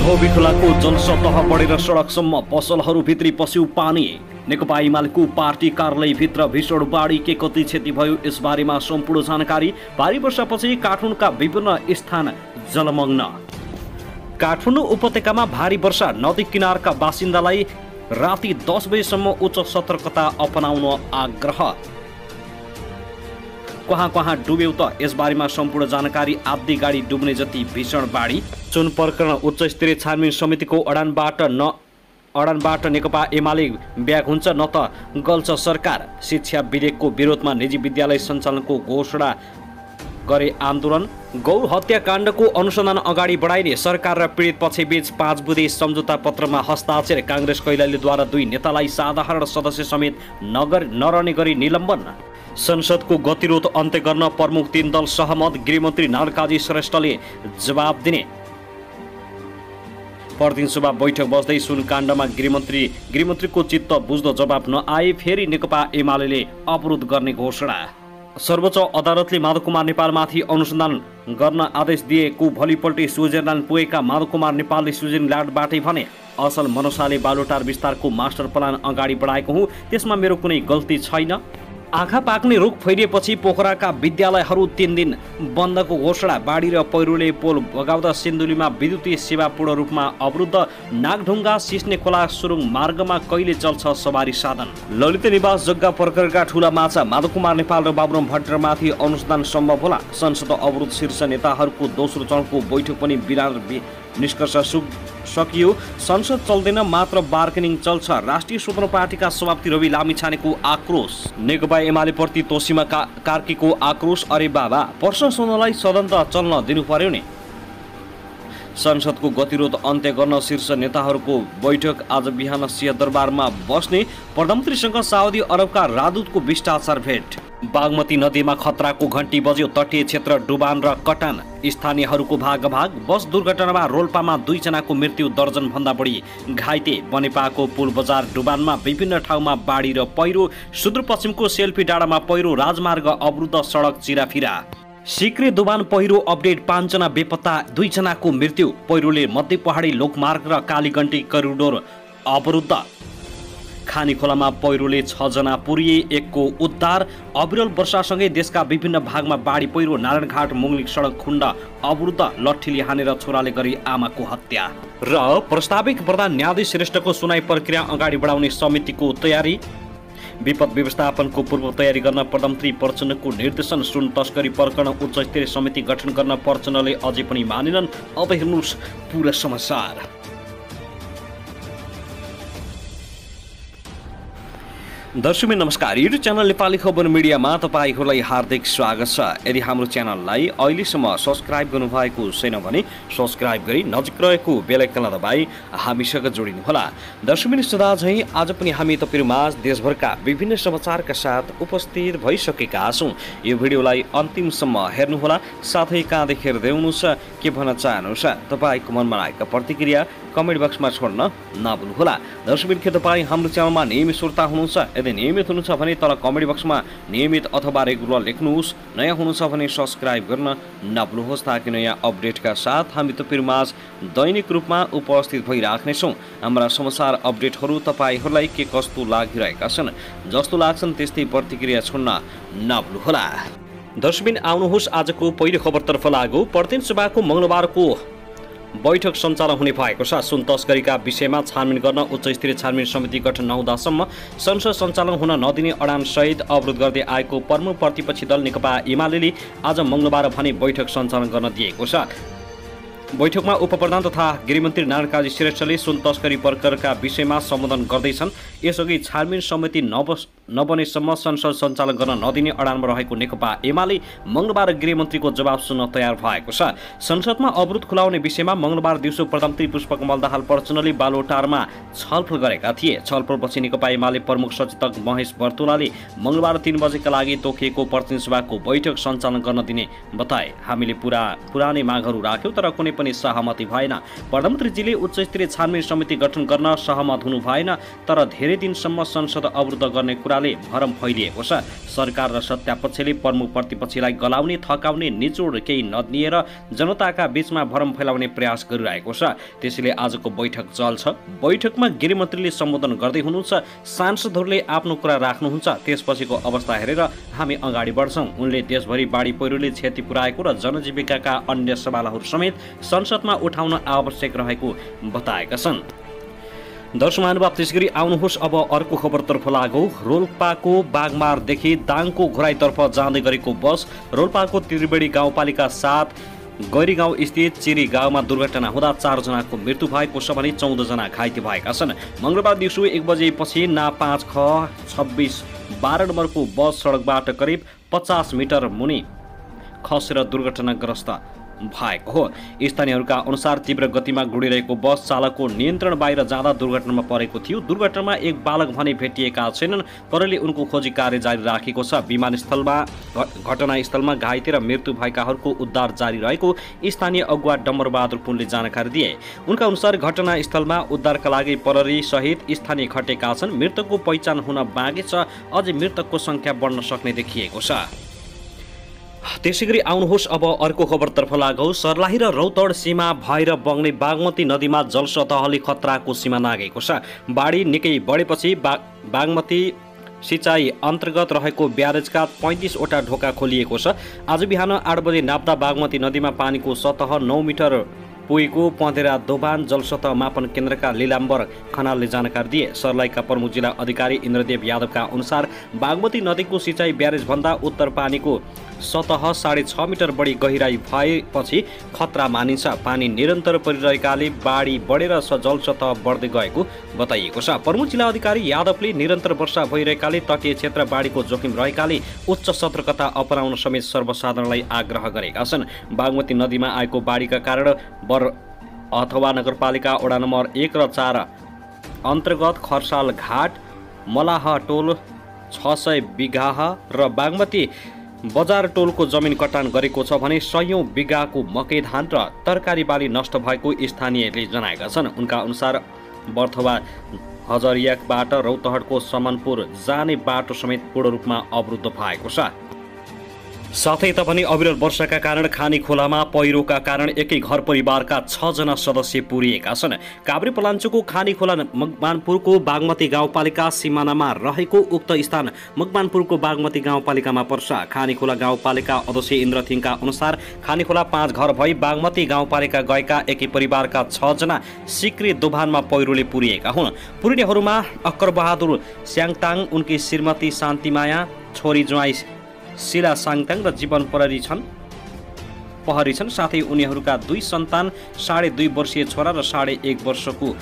धोबी खोलाको जलसतह बढेर सडकसम्म पसलहरू भित्री पस्यौ पानी। नेकपा एमालेको पार्टी कार्यालयभित्र भीषण बाढी के कति क्षति भयो यसबारेमा सम्पूर्ण जानकारी। भारी वर्षापछि काठमाडौँका विभिन्न स्थान जलमग्न। काठमाडौँ उपत्यकामा भारी वर्षा, नदी किनारका बासिन्दालाई राति 10 बजेसम्म उच्च सतर्कता अपनाउन आग्रह। कहाँ डुब्यौ त यसबारेमा सम्पूर्ण जानकारी। आधी गाडी डुब्ने जति भीषण बाढी। चुन प्रकरण उच्च स्तरीय छानबिन समितिको अडानबाट नेकपा एमाले ब्याग हुन्छ न त गल्छ सरकार। शिक्षा विधेयकको विरोधमा निजी विद्यालय सञ्चालनको घोषणा गरे आन्दोलन। गौ हत्याकाण्डको अनुसन्धान अगाडि बढाइने सरकार र पीडित पक्षबीच 5 बुँदे सम्झौता पत्रमा हस्ताक्षर। काङ्ग्रेस कैलालीद्वारा 2 नेतालाई साधारण सदस्य समेत नरहने गरी निलम्बन। संसदको गतिरोध अन्त्य गर्न प्रमुख 3 दल सहमत। गृहमन्त्री नारायणकाजी श्रेष्ठले जवाब दिने। प्रतिनिधि सभा बैठक बस्दै सुनकाण्डमा गृहमन्त्रीको चित्त बुझ्दो जवाब नआए फेरि नेकपा एमाले अवरोध गर्ने घोषणा। सर्वोच्च अदालतले माधव कुमार नेपालमाथि अनुसन्धान गर्न आदेश दिएको भोलिपल्टै स्विजरल्यान्ड पुगेका माधव कुमार नेपालले स्विजरल्यान्डबाटै भने असल मनसाले बालुटार विस्तारको मास्टर प्लान अगाडि बढाएको हुँ, त्यसमा मेरो कुनै गल्ती छैन। आँखा पाक्ने रोग फैलिएपछि पोखराका विद्यालयहरू 3 दिन बन्दको घोषणा। बाढी र पहिरोले पोल बगाउँदा सिन्धुलीमा विद्युतीय सेवा पूर्ण रूपमा अवरुद्ध। नागढुङ्गा सिस्ने खोला सुरुङ मार्गमा कहिले चल्छ सवारी साधन। ललित निवास जग्गा प्रकरणका ठूला माछा माधव कुमार नेपाल र बाबुराम भट्टरामाथि अनुसन्धान सम्भव होला। संसद अवरुद्ध शीर्ष नेताहरूको दोस्रो चरणको बैठक पनि निष्कर्ष सकियो। संसद चल्दैन, मात्र बार्गेनिङ चल्छ। राष्ट्रिय स्वतन्त्र पार्टीका सभापति रवि लामिछानेको आक्रोश। नेकपा एमाले प्रति तोसीमा कार्कीको आक्रोश। अरे बाबा, प्रश्न सोध्नलाई सदन त चल्न दिनु पर्यो नि। संसदको गतिरोध अन्त्य गर्न शीर्ष नेताहरूको बैठक। आज बिहान सिंहदरबारमा बस्ने। प्रधानमन्त्रीसँग साउदी अरबका राजदूतको शिष्टाचार भेट। बागमती नदीमा खतराको घण्टी बज्यो। तटीय क्षेत्र डुबान र कटान। स्थानीयहरूको भागभाग। बस दुर्घटनामा रोल्पामा 2 जनाको मृत्यु, दर्जन भन्दा बढी घाइते। बनेपाको पुल बजार डुबानमा विभिन्न ठाउँमा बाढी र पहिरो। सुदूरपश्चिमको सेल्फी डाँडामा पहिरो, राजमार्ग अवरुद्ध, सडक चिराफिरा। सिक्रे दुबान पहिरो अपडेट। 5 जना बेपत्ता, 2 जनाको मृत्यु। पहिरोले मध्य पहाडी लोकमार्ग र कालीगण्टी करिडोर अवरुद्ध। खानीखोलामा पहिरोले 6 जना पुरिए, 1 को उद्धार। अविरल वर्षासँगै देशका विभिन्न भागमा बाढी पहिरो। नारायणघाट मुङ्लिक सडक खुण्ड अवरुद्ध। लट्ठीले हानेर छोराले गरी आमाको हत्या। र प्रस्तावित प्रधान न्यायाधीश श्रेष्ठको सुनाई प्रक्रिया अगाडि बढाउने समितिको तयारी। विपद व्यवस्थापनको पूर्व तयारी गर्न प्रधानमन्त्री प्रचण्डको निर्देशन। सुन तस्करी प्रकरण उच्च स्तरीय समिति गठन गर्न प्रचण्डले अझै पनि मानेनन्। अब हेर्नुहोस् पूरा समाचार। दर्शक नमस्कार, युट्युब च्यानल नेपाली खबर मिडियामा तपाईहरूलाई हार्दिक स्वागत छ। यदि हाम्रो च्यानललाई अहिलेसम्म सब्स्क्राइब गर्नुभएको छैन भने सब्स्क्राइब गरी नजिक रहेको बेल आइकन दबाई हामीसँग जोडिनुहोला। दर्शक सदा झैं आज पनि हामी तपाईहरुमाझ देशभरका विभिन्न समाचारका साथ उपस्थित भइसकेका छौं। यो भिडियोलाई अन्तिमसम्म हेर्नुहोला, साथै कहाँ देखेर देउनुहुन्छ, के भन्न चाहनुहुन्छ, तपाईको मनमा लागेका प्रतिक्रिया कमेन्ट बक्समा छोड्न नभुल्नुहोला। दर्शक के तपाईँ हाम्रो च्यानलमा नियमित श्रोता हुनुहुन्छ? यदि नियमित हुनुहुन्छ भने तल कमेन्ट बक्समा नियमित अथवा रेगुलर लेख्नुहोस्। नयाँ हुनुहुन्छ भने सब्स्क्राइब गर्न नभुल्नुहोस्, ताकि नयाँ अपडेटका साथ हामी तपाईहरुमाझ दैनिक रूपमा उपस्थित भइराख्नेछौँ। हाम्रा समाचार अपडेटहरू तपाईहरूलाई के कस्तो लागिरहेका छन्, जस्तो लाग्छन् त्यस्तै प्रतिक्रिया छोड्न नभुल्नुहोला। दर्शक आउनुहोस् आजको पहिलो खबरतर्फ लागौ। प्रतिनिधि सभाको मंगलबारको बैठक सञ्चालन हुने भएको छ। सुन तस्करीका विषयमा छानबिन गर्न उच्च स्तरीय छानबिन समिति गठन नहुँदासम्म संसद सञ्चालन हुन नदिने अडानसहित अवरोध गर्दै आएको प्रमुख प्रतिपक्षी दल नेकपा एमाले आज मंगलबार भने बैठक सञ्चालन गर्न दिएको छ। बैठकमा उपप्रधान तथा गृहमन्त्री नारायणकाजी श्रेष्ठले सुन तस्करी प्रकरणका विषयमा सम्बोधन गर्दैछन्। यसअघि छानबिन समिति नबनेसम्म संसद सञ्चालन गर्न नदिने अडानमा रहेको नेकपा एमाले मंगलबार गृहमन्त्रीको जवाब सुन्न तयार भएको छ। संसदमा अवरोध खुलाउने विषयमा मंगलबार दिउँसो प्रधानमन्त्री पुष्पकमल दाहाल प्रचण्डले बालोटारमा छलफल गरेका थिए। छलफलपछि नेकपा एमाले प्रमुख सचेतक महेश बर्तुलाले मंगलबार 3 बजेका लागि तोकिएको प्रतिनिधि सभाको बैठक सञ्चालन गर्न दिने बताए। हामीले पुरानै मागहरू राख्यौं तर कुनै पनि सहमति भएन। प्रधानमन्त्रीजीले उच्च स्तरीय छानबिन समिति गठन गर्न सहमत हुनु भएन, तर धेरै दिनसम्म संसद अवरुद्ध गर्ने कुरा कुराले भरम फैलिएको छ। सरकार र सत्तापक्षले प्रमुख प्रतिपक्षलाई गलाउने, थकाउने, निचोड केही नदिएर जनताका बीचमा भरम फैलाउने प्रयास गरिरहेको छ। त्यसैले आजको बैठक चल्छ। बैठकमा गृहमन्त्रीले सम्बोधन गर्दै हुनुहुन्छ, सांसदहरूले आफ्नो कुरा राख्नुहुन्छ, त्यसपछिको अवस्था हेरेर हामी अगाडि बढ्छौँ। उनले देशभरि बाढी पहिरोले क्षति पुर्याएको र जनजीविकाका अन्य सवालहरू समेत संसदमा उठाउन आवश्यक रहेको बताएका छन्। दर्शक महानुभाव, त्यसगरी आउनुहोस् अब अर्को खबरतर्फ लागौँ। रोल्पाको बागमारदेखि दाङको घोराईतर्फ जाँदै गरेको बस रोल्पाको त्रिवेणी गाउँपालिका 7 गैरी गाउँ स्थित चिरी गाउँमा दुर्घटना हुँदा 4 जनाको मृत्यु भएको छ भने 14 जना घाइते भएका छन्। मंगलबार दिउँसो 1 बजेपछि ना 5 ख 26 12 नम्बरको बस सडकबाट करिब 50 मिटर मुनि खसेर दुर्घटनाग्रस्त भएको हो। स्थानीयहरूका अनुसार तीव्र गतिमा गुडिरहेको बस चालकको नियन्त्रण बाहिर जाँदा दुर्घटनामा परेको थियो। दुर्घटनामा एक बालक भने भेटिएका छैनन्। प्रहरीले उनको खोजी कार्य जारी राखेको छ। विमानस्थलमा घटनास्थलमा घाइते र मृत्यु भएकाहरूको उद्धार जारी रहेको स्थानीय अगुवा डम्बरबहादुर पुनले जानकारी दिए। उनका अनुसार घटनास्थलमा उद्धारका लागि प्रहरी सहित स्थानीय खटेका छन्। मृतकको पहिचान हुन बाँकी छ। अझै मृतकको संख्या बढ्न सक्ने देखिएको छ। त्यसैगरी आउनुहोस् अब अर्को खबरतर्फ लागौँ। सर्लाही र रौतहट सीमा भएर बग्ने बागमती नदीमा जलसतहले खतराको सीमा नागेको छ। बाढी निकै बढेपछि बागमती सिँचाइ अन्तर्गत रहेको ब्यारेजका 35 वटा ढोका खोलिएको छ। आज बिहान 8 बजे नाप्दा बागमती नदीमा पानीको सतह 9 मिटर पुगेको पँधेरा दोभान जलसतह मापन केन्द्रका लीलाम्बर खनालले जानकारी दिए। सर्लाहीका प्रमुख जिल्ला अधिकारी इन्द्रदेव यादवका अनुसार बागमती नदीको सिँचाइ ब्यारेजभन्दा उत्तर पानीको सतह 6.5 मिटर बढी गहिराई भएपछि खतरा मानिन्छ। पानी निरन्तर परिरहेकाले बाढी बढेर जलसतह बढ्दै गएको बताइएको छ। प्रमुख जिल्ला अधिकारी यादवले निरन्तर वर्षा भइरहेकाले तटीय क्षेत्र बाढीको जोखिम रहेकाले उच्च सतर्कता अपनाउन समेत सर्वसाधारणलाई आग्रह गरेका छन्। बागमती नदीमा आएको बाढीका कारण अथवा नगरपालिका वडा नम्बर 1 र 4 अन्तर्गत खर्साल घाट, मलाह टोल 600 बिघा र बागमती बजार टोलको जमिन कटान गरेको छ भने 100 बिघाको मकै धान र तरकारी बाली नष्ट भएको स्थानीयले जनाएका छन्। उनका अनुसार बर्थवा हजरियाबाट रौतहटको समनपुर जाने बाटो समेत पूर्ण रूपमा अवरुद्ध भएको छ। साथै त पनि अविरल वर्षाका कारण खानी खोलामा पहिरोका कारण एकै घर परिवारका 6 जना सदस्य पुरिएका छन्। काभ्रे पलाञ्चोकको खानी खोला मकवानपुरको बागमती गाउँपालिका सिमानामा रहेको उक्त स्थान मकवानपुरको बागमती गाउँपालिकामा पर्छ। खानी खोला गाउँपालिका अध्यक्ष इन्द्रथिङका अनुसार खानी खोला 5 घर भई बागमती गाउँपालिका गएका एकै परिवारका 6 जना सिक्री दोभानमा पहिरोले पुरिएका हुन्। पुरिनेहरूमा अक्कर बहादुर स्याङताङ, उनकी श्रीमती शान्तिमाया, छोरी ज्वाइँ शिला साङताङ र जीवन प्रहरी छन्। साथै उनीहरूका 2 सन्तान 2.5 वर्षीय छोरा र 1.5 वर्षको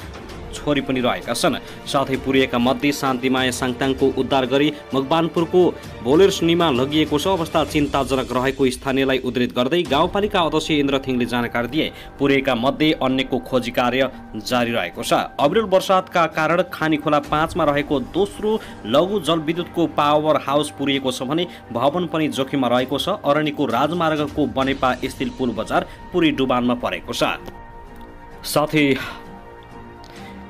छोरी पनि रहेका छन्। साथै पुरिएका मध्ये शान्तिमाया साङताङको उद्धार गरी मकवानपुरको भोलेरसुनीमा लगिएको छ। अवस्था चिन्ताजनक रहेको स्थानीयलाई उद्धृत गर्दै गाउँपालिका अध्यक्ष इन्द्रथिङले जानकारी दिए। पुरिएका मध्ये अन्यको खोजी कार्य जारी रहेको छ। अविरल वर्षातका कारण खानी खोला 5 मा रहेको दोस्रो लघु जलविद्युतको पावर हाउस पुरिएको छ भने भवन पनि जोखिममा रहेको छ। अरण्यको राजमार्गको बनेपा स्थिल पुल बजार पुरी डुबानमा परेको छ। साथै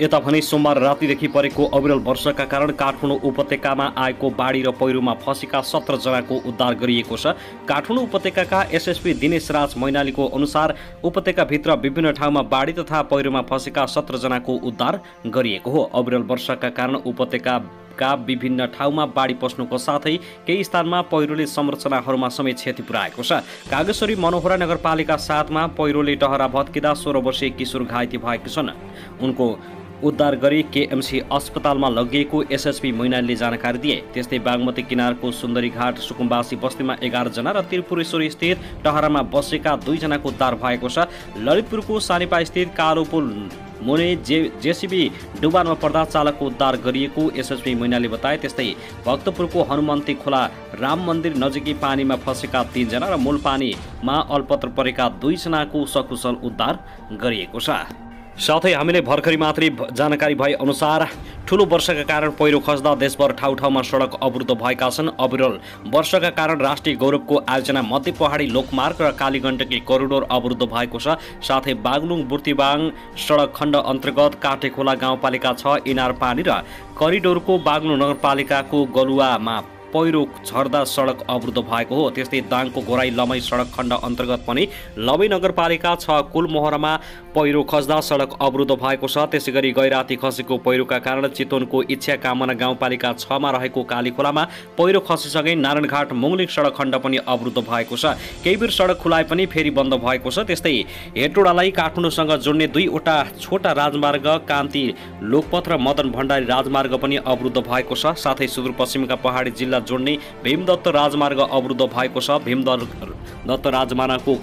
यता भने सोमबार रातिदेखि परेको अविरल वर्षाका कारण काठमाडौँ उपत्यकामा आएको बाढी र पहिरोमा फँसेका 17 जनाको उद्धार गरिएको छ। काठमाडौँ उपत्यकाका एसएसपी दिनेश राज मैनालीको अनुसार उपत्यकाभित्र विभिन्न ठाउँमा बाढी तथा पहिरोमा फँसेका 17 जनाको उद्धार गरिएको हो। अविरल वर्षाका कारण उपत्यका विभिन्न ठाउँमा बाढी पस्नुको साथै केही स्थानमा पहिरोले संरचनाहरूमा समेत क्षति पुर्याएको छ। कागेश्वरी मनोहरा नगरपालिका 7 मा पहिरोले टहरा भत्किँदा 16 वर्षीय किशोर घाइते भएका छन्। उनको उद्धार गरी केएमसी अस्पतालमा लगिएको एसएसपी मैनालीले जानकारी दिए। त्यस्तै बागमती किनारको सुन्दरीघाट सुकुम्बासी बस्तीमा 11 जना र त्रिपुरेश्वर स्थित टहरामा बसेका 2 जनाको उद्धार भएको छ। ललितपुरको सानिपा स्थित कालो पुल मुने जेसीबी डुबानमा पर्दा चालकको उद्धार गरिएको एसएसपी मैनालीले बताए। त्यस्तै भक्तपुरको हनुमन्ती खोला राम मन्दिर नजिकै पानीमा फँसेका 3 जना र मूल पानीमा अल्पत्र परेका 2 जनाको सकुशल उद्धार गरिएको छ। साथै हामीले भर्खरै मात्रै जानकारी भए अनुसार ठूलो वर्षाका कारण पहिरो खस्दा देशभर ठाउँ ठाउँमा सडक अवरुद्ध भएका छन्। अविरल वर्षाका कारण राष्ट्रिय गौरवको आयोजना मध्य पहाडी लोकमार्ग र कालीगण्डकी कोरिडोर अवरुद्ध भएको छ। साथै बागलुङ बुर्तिवाङ सडक खण्ड अन्तर्गत काटेखोला गाउँपालिका 6 इनार पानी र कोरिडोरको बागलुङ नगरपालिकाको गलुवामा पहिरो झर्दा सडक अवरुद्ध भएको हो। त्यस्तै दाङको घोराई लमै सडक खण्ड अन्तर्गत पनि लमै नगरपालिका 6 कुलमोहरामा पहिरो खस्दा सडक अवरुद्ध भएको छ। त्यसैगरी गैराती खसेको पहिरोका कारण चितवनको इच्छा कामना गाउँपालिका 6 मा रहेको कालीखोलामा पहिरो खसेसँगै नारायणघाट मुङलिङ सडक खण्ड पनि अवरुद्ध भएको छ। केही बेर सडक खुलाए पनि फेरि बन्द भएको छ। त्यस्तै हेटोडालाई काठमाडौँसँग जोड्ने 2 वटा छोटा राजमार्ग कान्ति लोकपथ र मदन भण्डारी राजमार्ग पनि अवरुद्ध भएको छ। साथै सुदूरपश्चिमका पहाडी जिल्ला जोड्ने भीमदत्त राजमार्ग अवरुद्ध भएको छ। भीमदत्त राजमार्गको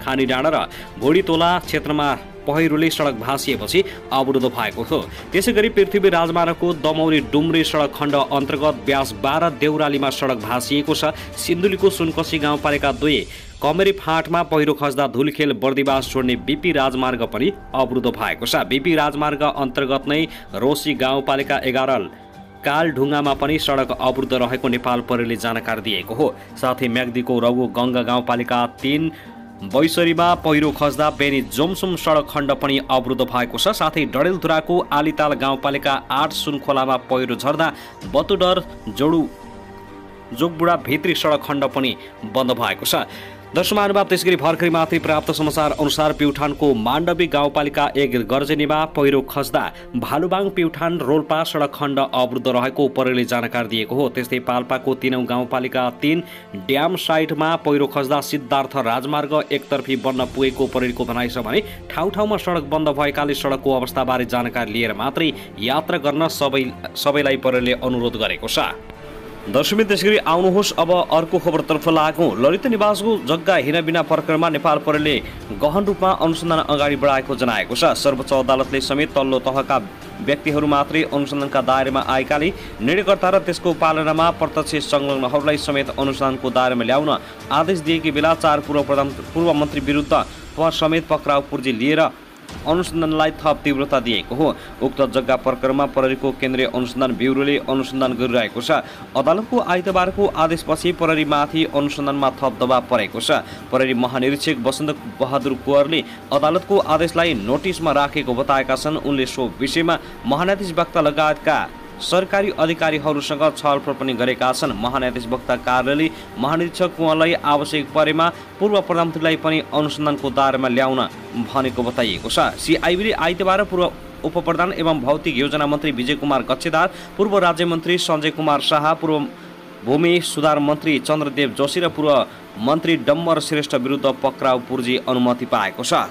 खानी डाँडा र घोडीतोला क्षेत्रमा पहिरोले सडक भाँसिएपछि अवरुद्ध भएको थियो। त्यसैगरी पृथ्वी राजमार्गको दमौली डुम्रे सडक खण्ड अन्तर्गत व्यास 12 देउरालीमा सडक भाँसिएको छ। सिन्धुलीको सुनकसी गाउँपालिका 2 कमेरी फाँटमा पहिरो खस्दा धुलखेल बर्दिवास जोड्ने बीपी राजमार्ग पनि अवरुद्ध भएको छ। बीपी राजमार्ग अन्तर्गत नै रोसी गाउँपालिका 11 कालढुङ्गामा पनि सडक अवरुद्ध रहेको नेपाल प्रहरीले जानकारी दिएको हो। साथै म्याग्दीको रघु गङ्गा गाउँपालिका 3 बैसरीमा पहिरो खस्दा बेनी जोमसुम सडक खण्ड पनि अवरुद्ध भएको छ। साथै डडेलधुराको आलिताल गाउँपालिका 8 सुनखोलामा पहिरो झर्दा बतुडर जोगबुढा भित्री सडक खण्ड पनि बन्द भएको छ। दर्शक महानुभाव, त्यसगरी भर्खरै मात्रै प्राप्त समाचार अनुसार प्युठानको माण्डवी गाउँपालिका 1 गर्जनीमा पहिरो खस्दा भालुबाङ प्युठान रोल्पा सडक खण्ड अवरुद्ध रहेको प्रहरीले जानकारी दिएको हो। त्यस्तै पाल्पाको 3औं गाउँपालिका 3 ड्याम साइटमा पहिरो खस्दा सिद्धार्थ राजमार्ग एकतर्फी बन्न पुगेको प्रहरीको भनाइ छ भने ठाउँ ठाउँमा सडक बन्द भएकाले सडकको अवस्थाबारे जानकारी लिएर मात्रै यात्रा गर्न सबैलाई प्रहरीले अनुरोध गरेको छ। दर्शक, त्यसगरी आउनुहोस् अब अर्को खबरतर्फ लागौं। ललित निवासको जग्गा हिँड बिना प्रकरणमा नेपाल प्रहरीले गहन रूपमा अनुसन्धान अगाडि बढाएको जनाएको छ। सर्वोच्च अदालतले समेत तल्लो तहका व्यक्तिहरू मात्रै अनुसन्धानका दायरामा आएकाले निर्णयकर्ता र त्यसको पालनामा प्रत्यक्ष संलग्नहरूलाई समेत अनुसन्धानको दायरामा ल्याउन आदेश दिएकी बेला 4 पूर्व मन्त्री विरुद्ध समेत पक्राउ पूर्जी लिएर अनुसन्धानलाई थप तीव्रता दिएको हो। उक्त जग्गा प्रकरणमा प्रहरीको केन्द्रीय अनुसन्धान ब्युरोले अनुसन्धान गरिरहेको छ। अदालतको आइतबारको आदेशपछि प्रहरीमाथि अनुसन्धानमा थप दबाव परेको छ। प्रहरी महानिरीक्षक वसन्त बहादुर कुँवरले अदालतको आदेशलाई नोटिसमा राखेको बताएका छन्। उनले सो विषयमा महान्यायाधीश वक्ता लगायतका सरकारी अधिकारीहरूसँग छलफल पनि गरेका छन्। महान्यायाधीश वक्ता कार्यालयले महानिरीक्षक कुँवरलाई आवश्यक परेमा पूर्व प्रधानमन्त्रीलाई पनि अनुसन्धानको दायरामा ल्याउन भनेको बताइएको छ। सिआइबीले आइतबार पूर्व उपप्रधान एवं भौतिक योजना मन्त्री विजय कुमार गच्छेदार, पूर्व राज्य मन्त्री सञ्जय कुमार शाह, पूर्व भूमि सुधार मन्त्री चन्द्रदेव जोशी र पूर्व मन्त्री डम्बर श्रेष्ठ विरुद्ध पक्राउ पूर्जी अनुमति पाएको छ।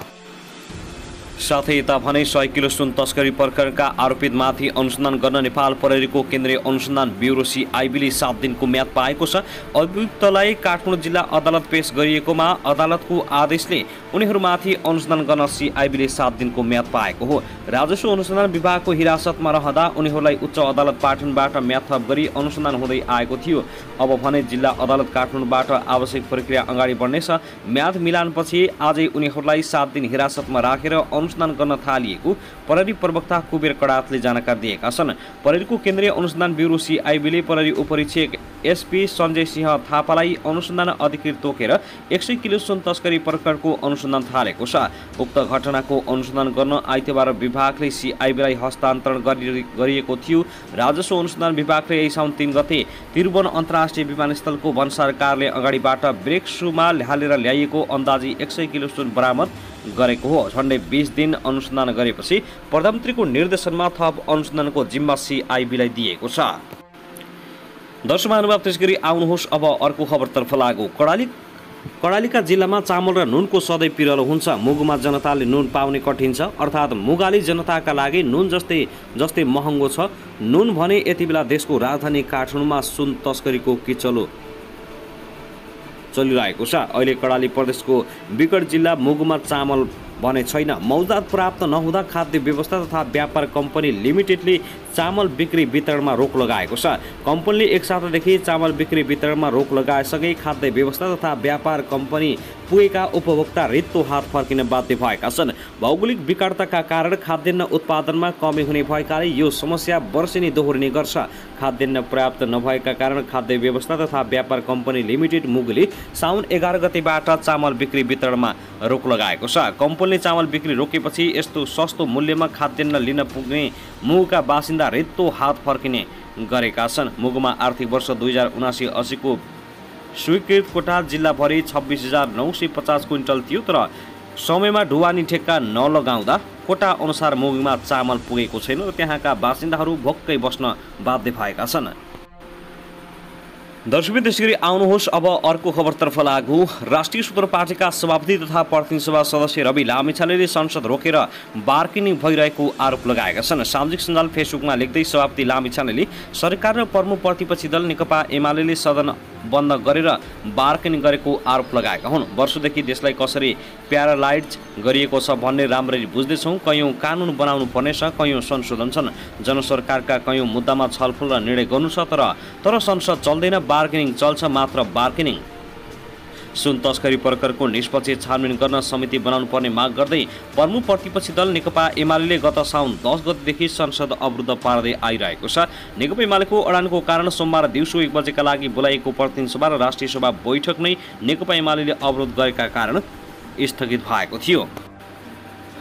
साथै यता भने 100 किलो सुन तस्करी प्रकरणका आरोपितमाथि अनुसन्धान गर्न नेपाल प्रहरीको केन्द्रीय अनुसन्धान ब्युरो सिआइबीले 7 दिनको म्याद पाएको छ। अभियुक्तलाई काठमाडौँ जिल्ला अदालत पेश गरिएकोमा अदालतको आदेशले उनीहरूमाथि अनुसन्धान गर्न सिआइबीले 7 दिनको म्याद पाएको हो। राजस्व अनुसन्धान विभागको हिरासतमा रहँदा उनीहरूलाई उच्च अदालत पाटनबाट म्याद थप गरी अनुसन्धान हुँदै आएको थियो। अब भने जिल्ला अदालत काठमाडौँबाट आवश्यक प्रक्रिया अगाडि बढ्नेछ। म्याद मिलानपछि आजै उनीहरूलाई 7 दिन हिरासतमा राखेर अनुसन्धान गर्न थालिएको प्रहरी प्रवक्ता कुबेर कडातले जानकारी दिएका छन्। प्रहरीको केन्द्रीय अनुसन्धान ब्युरो सिआइबीले प्रहरी उपरीक्षक एसपी सञ्जय सिंह थापालाई अनुसन्धान अधिकृत तोकेर 100 किलो सुन तस्करी प्रकरणको अनुसन्धान थालेको छ। उक्त घटनाको अनुसन्धान गर्न आइतबार विभागले सिआइबीलाई हस्तान्तरण गरिएको थियो। राजस्व अनुसन्धान विभागले यही साउन 3 गते त्रिभुवन अन्तर्राष्ट्रिय विमानस्थलको भन्सार कार्यालय अगाडिबाट ब्रेक सुमा हालेर ल्याइएको अन्दाजी 100 किलो सुन बरामद गरेको हो। झन्डै 20 दिन अनुसन्धान गरेपछि प्रधानमन्त्रीको निर्देशनमा थप अनुसन्धानको जिम्मा सिआइबीलाई दिएको छ। दर्शक महानुभाव, त्यसगरी आउनुहोस् अब अर्को खबरतर्फ लागौं। कर्णालीका जिल्लामा चामल र नुनको सधैँ पिरलो हुन्छ। मुगुमा जनताले नुन पाउने कठिन छ, अर्थात् मुगाली जनताका लागि नुन जस्तै महँगो छ। नुन भने यति बेला देशको राजधानी काठमाडौँमा सुन तस्करीको किचलो चलिरहेको छ। अहिले कर्णाली प्रदेशको विकट जिल्ला मुगुमा चामल भने छैन। मौजात प्राप्त नहुँदा खाद्य व्यवस्था तथा व्यापार कम्पनी लिमिटेडले चामल बिक्री वितरणमा रोक लगाएको छ। कम्पनीले एक सातादेखि चामल बिक्री वितरणमा रोक लगाएसँगै खाद्य व्यवस्था तथा व्यापार कम्पनी पुगेका उपभोक्ता रित्तो हात फर्किन बाध्य भएका छन्। भौगोलिक विकटताका कारण खाद्यान्न उत्पादनमा कमी हुने भएकाले यो समस्या वर्षेनी दोहोरिने गर्छ। खाद्यान्न पर्याप्त नभएका कारण खाद्य व्यवस्था तथा व्यापार कम्पनी लिमिटेड मुगले साउन 11 गतेबाट चामल बिक्री वितरणमा रोक लगाएको छ। कम्पनीले चामल बिक्री रोकेपछि यस्तो सस्तो मूल्यमा खाद्यान्न लिन पुग्ने मुगका बासिन्दा रित्तो हात फर्किने गरेका छन्। मुगमा आर्थिक वर्ष 2079-80 को स्वीकृत कोटा जिल्लाभरि 26,950 क्विन्टल थियो, तर समयमा ढुवानी ठेक्का नलगाउँदा कोटा अनुसार मुगमा चामल पुगेको छैन र त्यहाँका बासिन्दाहरू भोक्कै बस्न बाध्य भएका छन्। दर्शक त्यसैगरी आउनुहोस् अब अर्को खबरतर्फ लागू। राष्ट्रिय स्वतन्त्र पार्टीका सभापति तथा प्रतिनिधि सभा सदस्य रवि लामिछानेले संसद रोकेर बार्गेनिङ भइरहेको आरोप लगाएका छन्। सामाजिक सञ्जाल फेसबुकमा लेख्दै सभापति लामिछानेले सरकार र प्रमुख प्रतिपक्षी दल नेकपा एमाले सदन बन्द गरेर बार्गेनिङ गरेको आरोप लगाएका हुन्। वर्षदेखि देशलाई कसरी प्यारालाइज गरिएको छ भन्ने राम्ररी बुझ्दैछौँ। कयौँ कानुन बनाउनु पर्नेछ, कयौँ संशोधन छन्, जनसरकारका कयौँ मुद्दामा छलफल र निर्णय गर्नु छ, तर संसद चल्दैन, बार्गेनिङ चल्छ, मात्र बार्गेनिङ। सुन तस्करी प्रकरणको निष्पक्ष छानबिन गर्न समिति बनाउनु पर्ने माग गर्दै प्रमुख प्रतिपक्षी दल नेकपा एमाले गत साउन 10 गतेदेखि संसद अवरुद्ध पार्दै आइरहेको छ। नेकपा एमालेको अडानको कारण सोमबार दिउँसो 1 बजेका लागि बोलाइएको प्रतिनिधि सभा र राष्ट्रिय सभा बैठक नै नेकपा एमाले अवरोध गरेका कारण स्थगित भएको थियो।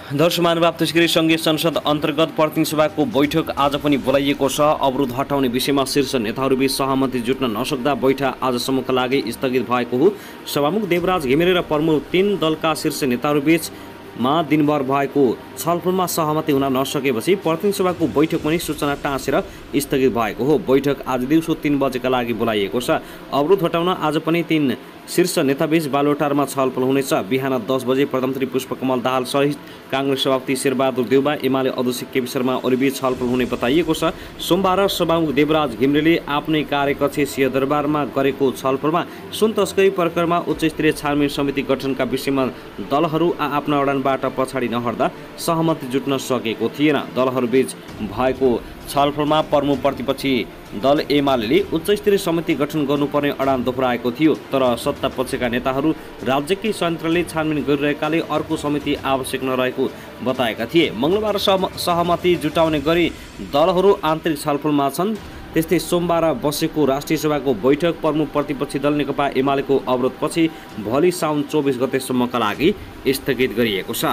दर्शक महानुभाव, त्यसैगरी संघीय संसद अन्तर्गत प्रतिनिधि सभाको बैठक आज पनि बोलाइएको छ। अवरोध हटाउने विषयमा शीर्ष नेताहरूबीच सहमति जुट्न नसक्दा बैठक आजसम्मका लागि स्थगित भएको हो। सभामुख देवराज घिमिरे र प्रमुख 3 दलका शीर्ष नेताहरूबीच दिनभर भएको छलफलमा सहमति हुन नसकेपछि प्रतिनिधि सभाको बैठक पनि सूचना टाँसेर स्थगित भएको हो। बैठक आज दिउँसो 3 बजेका लागि बोलाइएको छ। अवरोध हटाउन आज पनि 3 शीर्ष नेताबीच बालोटारमा छलफल हुनेछ। बिहान 10 बजे प्रधानमन्त्री पुष्पकमल दाहाल सहित काङ्ग्रेस सभापति शेरबहादुर देउबा, एमाले अध्यक्ष केपी शर्मा ओलीबीच छलफल हुने बताइएको छ। सोमबार सभामुख देवराज घिमिरेले आफ्नै कार्यकक्ष सिंहदरबारमा गरेको छलफलमा सुन तस्करी प्रकरणमा उच्चस्तरीय छानबिन समिति गठनका विषयमा दलहरू आफ्ना अडानबाट पछाडि नहट्दा सहमति जुट्न सकेको थिएन। दलहरूबीच भएको छलफलमा प्रमुख प्रतिपक्षी दल एमाले उच्चस्तरीय समिति गठन गर्नुपर्ने अडान दोहोऱ्याएको थियो, तर सत्ता पक्षका नेताहरू राज्यकै संयन्त्रले छानबिन गरिरहेकाले अर्को समिति आवश्यक नरहेको बताएका थिए। मंगलबार सहमति जुटाउने गरी दलहरू आन्तरिक छलफलमा छन्। त्यस्तै सोमबार बसेको राष्ट्रिय सभाको बैठक प्रमुख प्रतिपक्षी दल नेकपा एमालेको अवरोधपछि भोलि साउन 24 गतेसम्मका लागि स्थगित गरिएको छ।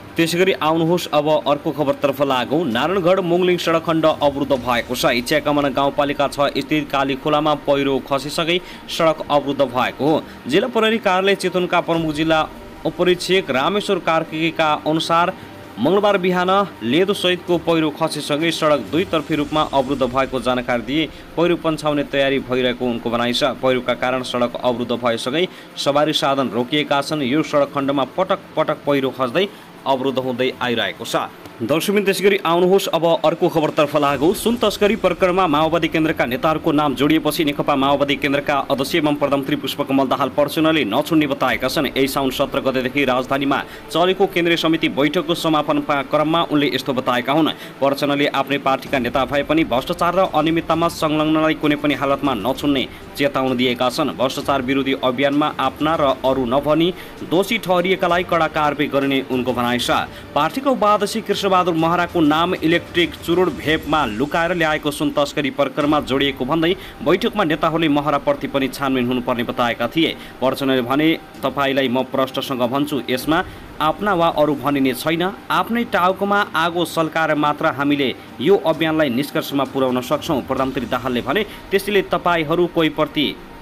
त्यसैगरी आउनुहोस् अब अर्को खबरतर्फ लागौँ। नारायणगढ मुङलिङ सडक खण्ड अवरुद्ध भएको छ। इच्छा कमान गाउँपालिका 6 स्थित काली खोलामा पहिरो खसिसकै सडक अवरुद्ध भएको हो। जिल्ला प्रहरी कार्यालय चितवनका प्रमुख जिल्ला उपरीक्षक रामेश्वर कार्कीका अनुसार मंगलबार बिहान लेदो सहितको पहिरो खसेसँगै सडक दुईतर्फी रूपमा अवरुद्ध भएको जानकारी दिए। पहिरो पन्छाउने तयारी भइरहेको उनको भनाइ छ। पहिरोका कारण सडक अवरुद्ध भएसँगै सवारी साधन रोकिएका छन्। यो सडक खण्डमा पटक पटक पहिरो खस्दै अवरुद्ध हुँदै आइरहेको छ। दर्शकबिन त्यसैगरी आउनुहोस् अब अर्को खबरतर्फ लागौँ। सुन तस्करी प्रकरणमा माओवादी केन्द्रका नेताहरूको नाम जोडिएपछि नेकपा माओवादी केन्द्रका अध्यक्ष एवं प्रधानमन्त्री पुष्पकमल दाहाल पर्सनली नछुड्ने बताएका छन्। यही साउन 17 गतेदेखि राजधानीमा चलेको केन्द्रीय समिति बैठकको समापन क्रममा उनले यस्तो बताएका हुन्। पर्सनली आफ्नै पार्टीका नेता भए पनि भ्रष्टाचार र अनियमिततामा संलग्नलाई कुनै पनि हालतमा नछुड्ने चेतावनी दिएका छन्। भ्रष्टाचार विरोधी अभियानमा आफ्ना र अरू नभनी दोषी ठहरिएकालाई कडा कारबाही गरिने उनको भनाइ छ। पार्टीका उपाध्यक्ष कृष्णबहादुर महराको नाम इलेक्ट्रिक चुरोड भेपमा लुकाएर ल्याएको सुन तस्करी प्रकरणमा जोडिएको भन्दै बैठकमा नेताहरूले महराप्रति पनि छानबिन हुनुपर्ने बताएका थिए। पर्सनले भने, तपाईलाई म प्रष्टसँग भन्छु, यसमा आफ्ना वा अरू भनिने छैन। आफ्नै टाउकोमा आगो सल्काएर मात्र हामीले यो अभियानलाई निष्कर्षमा पुर्याउन सक्छौँ। प्रधानमन्त्री दाहालले भने, त्यसैले तपाईहरू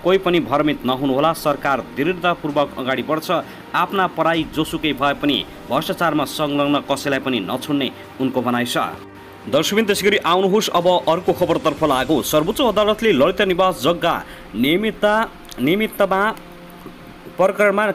कोही पनि भ्रमित नहुनुहोला। सरकार दृढतापूर्वक अगाडि बढ्छ। आफ्ना पराई जोसुकै भए पनि भ्रष्टाचारमा संलग्न कसैलाई पनि नछुड्ने उनको भनाइ छ। दर्शकबिन त्यसैगरी आउनुहोस् अब अर्को खबरतर्फ लागौँ। सर्वोच्च अदालतले ललिता निवास जग्गा निमित्तमा प्रकरणमा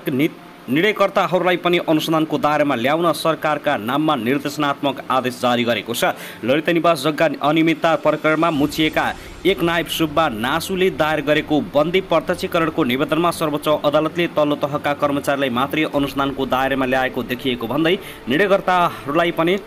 निर्णयकर्ताहरूलाई पनि अनुसन्धानको दायरामा ल्याउन सरकारका नाममा निर्देशनात्मक आदेश जारी गरेको छ। ललिता निवास जग्गा अनियमितता प्रकरणमा मुछिएका एक नायब सुब्बा नासुले दायर गरेको बन्दी प्रत्यक्षीकरणको निवेदनमा सर्वोच्च अदालतले तल्लो तहका कर्मचारीलाई मात्रै अनुसन्धानको दायरामा ल्याएको देखिएको भन्दै निर्णयकर्ताहरूलाई पनि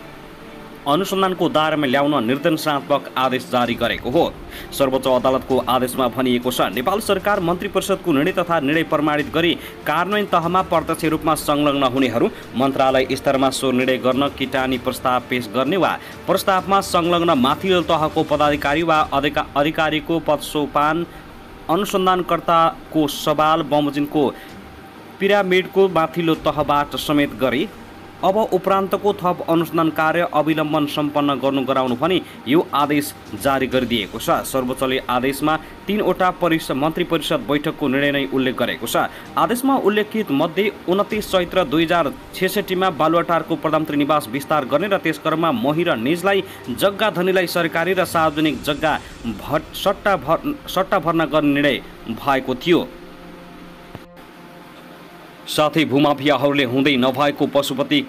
अनुसन्धानको दायरामा ल्याउन निर्देशनात्मक आदेश जारी गरेको हो। सर्वोच्च अदालतको आदेशमा भनिएको छ, नेपाल सरकार मन्त्री परिषदको निर्णय तथा निर्णय प्रमाणित गरी कार्यान्वयन तहमा प्रत्यक्ष रूपमा संलग्न हुनेहरू मन्त्रालय स्तरमा सो निर्णय गर्न किटानी प्रस्ताव पेश गर्ने वा प्रस्तावमा संलग्न माथिल्लो तहको पदाधिकारी वा अधिकारीको पदसोपान अनुसन्धानकर्ताको सवाल बमोजिमको पिरामिडको माथिल्लो तहबाट समेत गरी अब उपरान्तको थप अनुसन्धान कार्य अविलम्बन सम्पन्न गराउनु पनि यो आदेश जारी गरिदिएको छ। सर्वोच्चले आदेशमा 3वटा मन्त्री परिषद बैठकको निर्णय नै उल्लेख गरेको छ। आदेशमा उल्लेखित मध्ये 29 चैत्र 2066 बालुवाटारको प्रधानमन्त्री निवास विस्तार गर्ने र त्यस क्रममा मोही र निजलाई जग्गा धनीलाई सरकारी र सार्वजनिक जग्गा सट्टा भर्ना गर्ने निर्णय भएको थियो। साथै भूमाफियाहरूले हुँदै नभएको पशुपति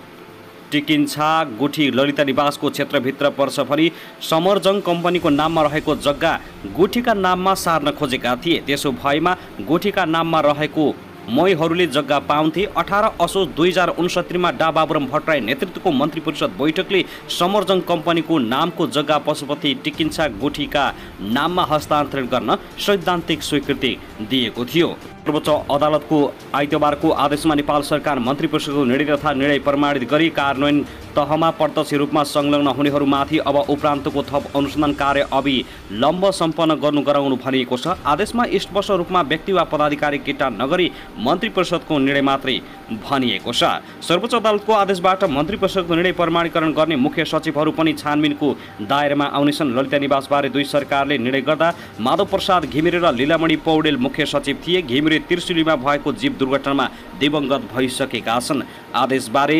टिकिन्छा गुठी ललिता निवासको क्षेत्रभित्र पर्छ भनी समरजङ कम्पनीको नाममा रहेको जग्गा गुठीका नाममा सार्न खोजेका थिए। त्यसो भएमा गुठीका नाममा रहेको मोहीहरूले जग्गा पाउँथे। 18 असोज 2069 डा बाबुराम भट्टराई नेतृत्वको मन्त्री परिषद बैठकले समरजङ कम्पनीको नामको जग्गा पशुपति टिकिन्छा गुठीका नाममा हस्तान्तरण गर्न सैद्धान्तिक स्वीकृति दिएको थियो। सर्वोच्च अदालतको आइतबारको आदेशमा नेपाल सरकार मन्त्री परिषदको निर्णय तथा निर्णय प्रमाणित गरी कार्यान्वयन तहमा प्रत्यक्ष रूपमा संलग्न हुनेहरूमाथि अब उपरान्तको थप अनुसन्धान कार्य अविलम्ब सम्पन्न गराउनु भनिएको छ। आदेशमा स्पष्ट रूपमा व्यक्ति वा पदाधिकारी किटा नगरी मन्त्री परिषदको निर्णय मात्रै भनिएको छ। सर्वोच्च अदालतको आदेशबाट मन्त्री परिषदको निर्णय प्रमाणीकरण गर्ने मुख्य सचिवहरू पनि छानबिनको दायरामा आउनेछन्। ललिता निवासबारे दुई सरकारले निर्णय गर्दा माधव प्रसाद घिमिरे र लीलामणि पौडेल मुख्य सचिव थिए। घिमिरे त्रिशुलीमा भएको जीव दुर्घटनामा दिवंगत भइसकेका छन्। आदेशबारे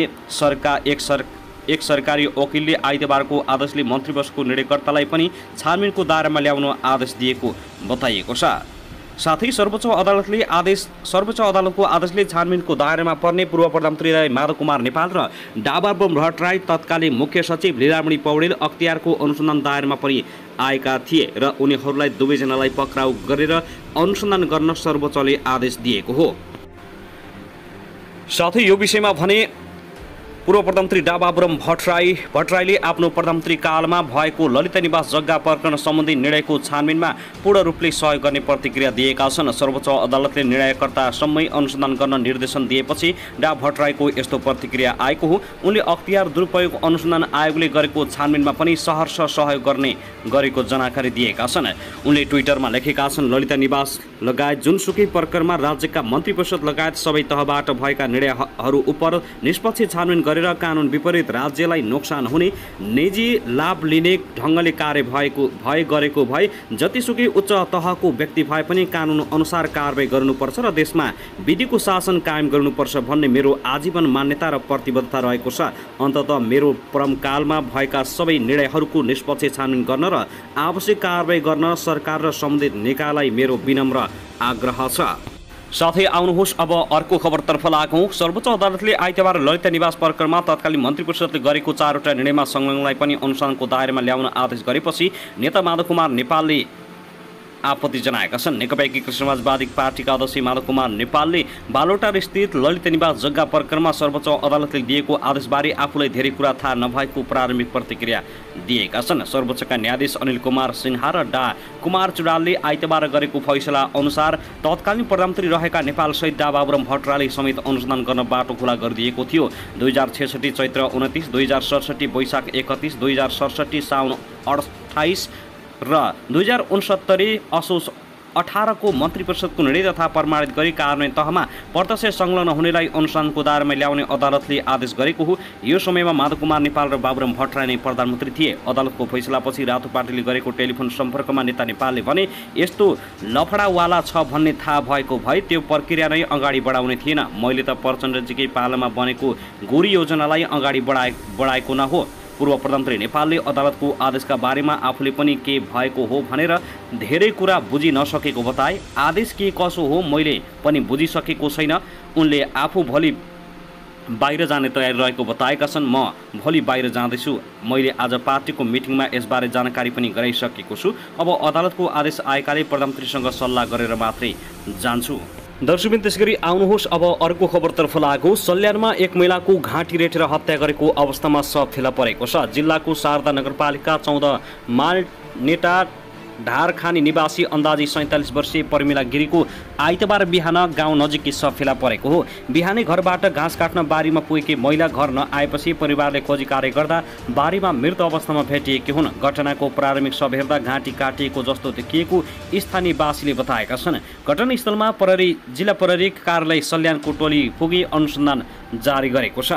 एक सरकारी वकिलले आइतबारको आदेशले मन्त्री परिषदको निर्णयकर्तालाई पनि छानबिनको दायरामा ल्याउन आदेश दिएको बताइएको छ। साथै सर्वोच्च अदालतको आदेशले छानबिनको दायरामा पर्ने पूर्व प्रधानमन्त्री माधव कुमार नेपाल र डा बाबुराम भट्टराई तत्कालीन मुख्य सचिव लीलामणि पौडेल अख्तियारको अनुसन्धान दायरामा पनि आएका थिए र उनीहरूलाई दुवैजनालाई पक्राउ गरेर अनुसन्धान गर्न सर्वोच्चले आदेश दिएको हो। साथै यो विषयमा भने पूर्व प्रधानमन्त्री डा बाबुराम भट्टराईले आफ्नो प्रधानमन्त्री कालमा भएको ललिता निवास जग्गा प्रकरण सम्बन्धी निर्णयको छानबिनमा पूर्ण रूपले सहयोग गर्ने प्रतिक्रिया दिएका छन्। सर्वोच्च अदालतले निर्णयकर्तासम्मै अनुसन्धान गर्न निर्देशन दिएपछि डा भट्टराईको यस्तो प्रतिक्रिया आएको हो। उनले अख्तियार दुरुपयोग अनुसन्धान आयोगले गरेको छानबिनमा पनि सहर्ष सहयोग गरेको जानकारी दिएका छन्। उनले ट्विटरमा लेखेका छन्, ललिता निवास लगायत जुनसुकै प्रकरणमा राज्यका मन्त्री परिषद लगायत सबै तहबाट भएका निर्णयहरू उप निष्पक्ष छानबिन गरेर कानुन विपरीत राज्यलाई नोक्सान हुने निजी लाभ लिने ढङ्गले कार्य गरेको भए जतिसुकै उच्च तहको व्यक्ति भए पनि कानुन अनुसार कारबाही गर्नुपर्छ र देशमा विधिको शासन कायम गर्नुपर्छ भन्ने मेरो आजीवन मान्यता र प्रतिबद्धता रहेको छ। अन्ततः मेरो परमकालमा भएका सबै निर्णयहरूको निष्पक्ष छानबिन गर्न र आवश्यक कारबाही गर्न सरकार र सम्बन्धित निकायलाई मेरो विनम्र आग्रह छ। साथै आउनुहोस् अब अर्को खबरतर्फ लागौँ। सर्वोच्च अदालतले आइतबार ललिता निवास प्रकरणमा तत्कालीन मन्त्री परिषदले गरेको 4वटा निर्णयमा संलग्नलाई पनि अनुसन्धानको दायरामा ल्याउन आदेश गरेपछि नेता माधव कुमार नेपालले आपत्ति जनाएका छन्। नेकपा एकीकृत समाजवादी पार्टीका अध्यक्ष माधव कुमार नेपालले बालुवाटार स्थित ललिता निवास जग्गा प्रकरणमा सर्वोच्च अदालतले दिएको आदेशबारे आफूलाई धेरै कुरा थाहा नभएको प्रारम्भिक प्रतिक्रिया दिएका छन्। सर्वोच्चका न्यायाधीश अनिल कुमार सिन्हा र डा कुमार चुडालले आइतबार गरेको फैसला अनुसार तत्कालीन प्रधानमन्त्री रहेका नेपाल सहित डा बाबुराम भट्टराईले समेत अनुसन्धान गर्न बाटो खुला गरिदिएको थियो। 2066 चैत्र 29, 2067 वैशाख 31, 2067 साउन 28 र 2069 असोज 18 को मन्त्री परिषदको निर्णय तथा प्रमाणित गरी कार्यान्वयन तहमा प्रत्यक्ष संलग्न हुनेलाई अनुसन्धानको दायरामा ल्याउने अदालतले आदेश गरेको हो। यो समयमा माधव कुमार नेपाल र बाबुराम भट्टराई नै प्रधानमन्त्री थिए। अदालतको फैसलापछि रातो पार्टीले गरेको टेलिफोन सम्पर्कमा नेता नेपालले भने यस्तो लफडावाला छ भन्ने थाहा भएको भए त्यो प्रक्रिया नै अगाडि बढाउने थिएन। मैले त प्रचण्डजीकै पालामा बनेको गोरी योजनालाई अगाडि बढाएको न हो। पूर्व प्रधानमन्त्री नेपालले अदालतको आदेशका बारेमा आफूले पनि के भएको हो भनेर धेरै कुरा बुझि नसकेको बताए। आदेश के कसो हो मैले पनि बुझिसकेको छैन। उनले आफू भोलि बाहिर जाने तयारी रहेको बताएका छन्। म भोलि बाहिर जाँदैछु। मैले आज पार्टीको मिटिङमा यसबारे जानकारी पनि गराइसकेको छु। अब अदालतको आदेश आएकाले प्रधानमन्त्रीसँग सल्लाह गरेर मात्रै जान्छु। दर्शकबिन त्यसैगरी आउनुहोस् अब अर्को खबरतर्फ लागौँ। सल्यानमा एक महिलाको घाँटी रेटेर हत्या गरेको अवस्थामा शव फेला परेको छ। जिल्लाको शारदा नगरपालिका 14 मालनेटा ढारखानी निवासी अन्दाजी 47 वर्षीय पर्मिला गिरीको आइतबार बिहान गाउँ नजिकै शव फेला परेको हो। बिहानै घरबाट घाँस काट्न बारीमा पुगेकी महिला घर नआएपछि परिवारले खोजी कार्य गर्दा बारीमा मृत अवस्थामा भेटिएकी हुन्। घटनाको प्रारम्भिक शव हेर्दा घाँटी काटिएको जस्तो देखिएको स्थानीयवासीले बताएका छन्। घटनास्थलमा जिल्ला प्रहरी कार्यालय सल्यानको टोली पुगी अनुसन्धान जारी गरेको छ।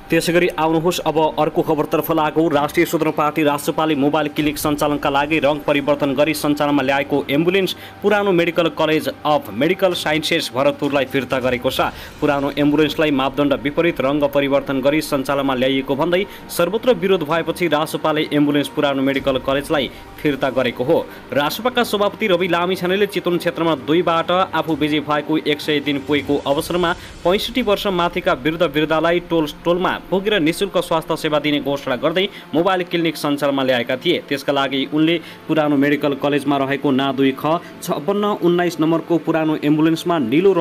त्यसैगरी आउनुहोस् अब अर्को खबरतर्फ लागौँ। राष्ट्रिय स्वतन्त्र पार्टी राष्ट्रपाले मोबाइल क्लिनिक सञ्चालनका लागि रङ परिवर्तन गरी सञ्चालनमा ल्याएको एम्बुलेन्स पुरानो medical college of medical sciences भरतपुरलाई फिर्ता गरेको छ। पुरानो एम्बुलेन्सलाई मापदण्ड विपरीत रङ परिवर्तन गरी सञ्चालनमा ल्याइएको भन्दै सर्वत्र विरोध भएपछि राष्ट्रपाले एम्बुलेन्स पुरानो मेडिकल कलेजलाई फिर्ता गरेको हो। राष्ट्रपाका सभापति रवि लामिछानेले चितवन क्षेत्रमा 2बाट आफू विजयी भएको 100 दिन पुगेको अवसरमा 65 वर्ष माथिका वृद्धलाई टोलमा पुगेर निःशुल्क स्वास्थ्य सेवा दिने घोषणा गर्दै मोबाइल क्लिनिक सञ्चालनमा ल्याएका थिए। त्यसका लागि उनले पुरानो मेडिकल कलेजमा रहेको ना 2 ख 5619 नम्बरको पुरानो एम्बुलेन्समा नीलो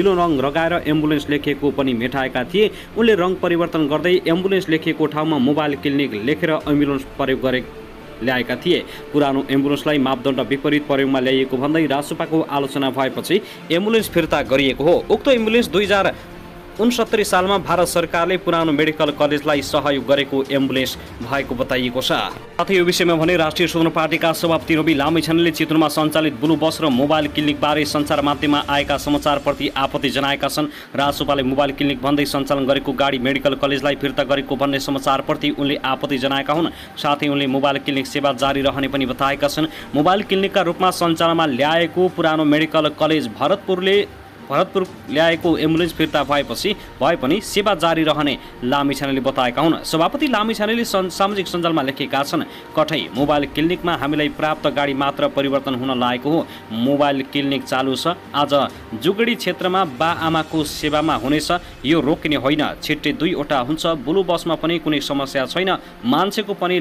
रङ लगाएर एम्बुलेन्स लेखिएको पनि मेटाएका थिए। उनले रङ परिवर्तन गर्दै एम्बुलेन्स लेखिएको ठाउँमा मोबाइल क्लिनिक लेखेर एम्बुलेन्स प्रयोग ल्याएका थिए। पुरानो एम्बुलेन्सलाई मापदण्ड विपरीत प्रयोगमा ल्याइएको भन्दै राष्ट्रपाको आलोचना भएपछि एम्बुलेन्स फिर्ता गरिएको हो। उक्त एम्बुलेन्स 2069 सालमा भारत सरकारले पुरानो मेडिकल कलेजलाई सहयोग गरेको एम्बुलेन्स भएको बताइएको छ। साथै यो विषयमा भने राष्ट्रिय स्वतन्त्र पार्टीका सभापति रवि लामिछानेले चितवनमा सञ्चालित ब्लू बस र मोबाइल क्लिनिकबारे सञ्चार माध्यममा आएका समाचारप्रति आपत्ति जनाएका छन्। राष्ट्रपाले मोबाइल क्लिनिक भन्दै सञ्चालन गरेको गाडी मेडिकल कलेजलाई फिर्ता गरेको भन्ने समाचारप्रति उनले आपत्ति जनाएका हुन्। साथै उनले मोबाइल क्लिनिक सेवा जारी रहने पनि बताएका छन्। मोबाइल क्लिनिकका रूपमा सञ्चालनमा ल्याएको पुरानो मेडिकल कलेज भरतपुर ल्याएको एम्बुलेन्स फिर्ता भए पनि सेवा जारी रहने लामिछानेले बताएका हुन्। सभापति लामिछानेले सामाजिक सञ्जालमा लेखेका छन्, कठै मोबाइल क्लिनिकमा हामीलाई प्राप्त गाडी मात्र परिवर्तन हुन लागेको हो। मोबाइल क्लिनिक चालु छ। आज जुगडी क्षेत्रमा बा आमाको सेवामा हुनेछ। यो रोकिने होइन। छिट्टै 2 वटा हुन्छ। ब्लू बसमा पनि कुनै समस्या छैन। मान्छेको पनि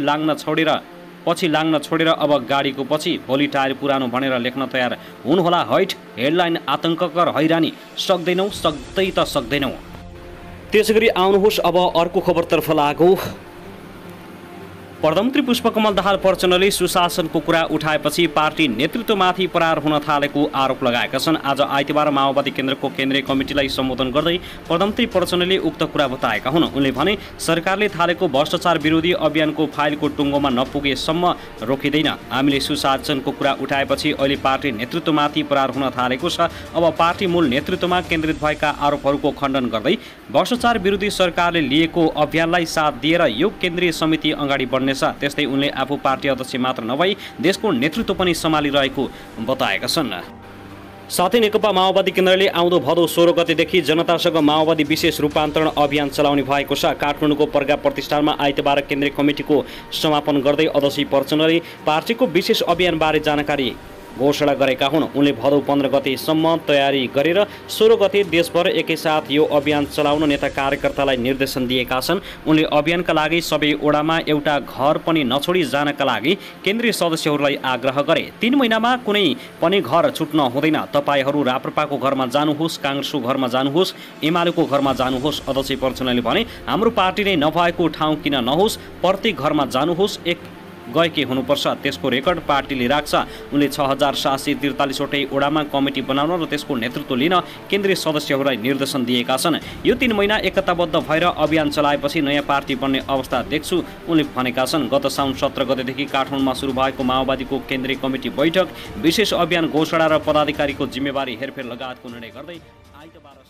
पछि लाग्न छोडेर अब गाडीको पछि भोलि टायर पुरानो भनेर लेख्न तयार हुनुहोला। हैट, हेडलाइन आतंककर हैरानी, सक्दैनौ। त्यसैगरी आउनुहोस् अब अर्को खबरतर्फ लागौँ। प्रधानमन्त्री पुष्पकमल दाहाल प्रचण्डले सुशासनको कुरा उठाएपछि पार्टी नेतृत्वमाथि प्रहार हुन थालेको आरोप लगाएका छन्। आज आइतबार माओवादी केन्द्रको केन्द्रीय कमिटीलाई सम्बोधन गर्दै प्रधानमन्त्री प्रचण्डले उक्त कुरा बताएका हुन्। उनले भने, सरकारले थालेको भ्रष्टाचार विरोधी अभियानको फाइलको टुङ्गोमा नपुगेसम्म रोकिँदैन। हामीले सुशासनको कुरा उठाएपछि अहिले पार्टी नेतृत्वमाथि प्रहार हुन थालेको छ। अब पार्टी मूल नेतृत्वमा केन्द्रित भएका आरोपहरूको खण्डन गर्दै भ्रष्टाचार विरोधी सरकारले लिएको अभियानलाई साथ दिएर यो केन्द्रीय समिति अगाडि बढ्ने। त्यस्तै उनले आफू पार्टी अध्यक्ष मात्र नभई देशको नेतृत्व पनि सम्हालिरहेको बताएका छन्। साथै नेकपा माओवादी केन्द्रले आउँदो भदौ 16 गतेदेखि जनतासँग माओवादी विशेष रूपान्तरण अभियान चलाउने भएको छ। काठमाडौँको प्रज्ञा प्रतिष्ठानमा आइतबार केन्द्रीय कमिटीको समापन गर्दै अध्यक्ष प्रचण्डले पार्टीको विशेष अभियानबारे जानकारी घोषणा गरेका हुन्। उनले भदौ 15 गतेसम्म तयारी गरेर 16 गते देशभर एकैसाथ यो अभियान चलाउन नेता कार्यकर्तालाई निर्देशन दिएका छन्। उनले अभियानका लागि सबै ओडामा एउटा घर पनि नछोडी जानका लागि केन्द्रीय सदस्यहरूलाई आग्रह गरे। 3 महिनामा कुनै पनि घर छुट्न हुँदैन। तपाईहरू राप्रपाको घरमा जानुहोस्, काङ्ग्रेसको घरमा जानुहोस्, एमालेको घरमा जानुहोस्। अध्यक्ष प्रचण्डले भने, हाम्रो पार्टी नै नभएको ठाउँ किन नहोस्, प्रत्येक घरमा जानुहोस्, गएकै हुनुपर्छ। त्यसको रेकर्ड पार्टीले राख्छ। उनले 6743 वटै ओडामा कमिटी बनाउन र त्यसको नेतृत्व लिन केन्द्रीय सदस्यहरूलाई निर्देशन दिएका छन्। यो 3 महिना एकताबद्ध भएर अभियान चलाएपछि नयाँ पार्टी बन्ने अवस्था देख्छु उनले भनेका छन्। गत साउन 17 गतेदेखि काठमाडौँमा सुरु भएको माओवादीको केन्द्रीय कमिटी बैठक विशेष अभियान घोषणा र पदाधिकारीको जिम्मेवारी हेरफेर लगायतको निर्णय गर्दै आइतबार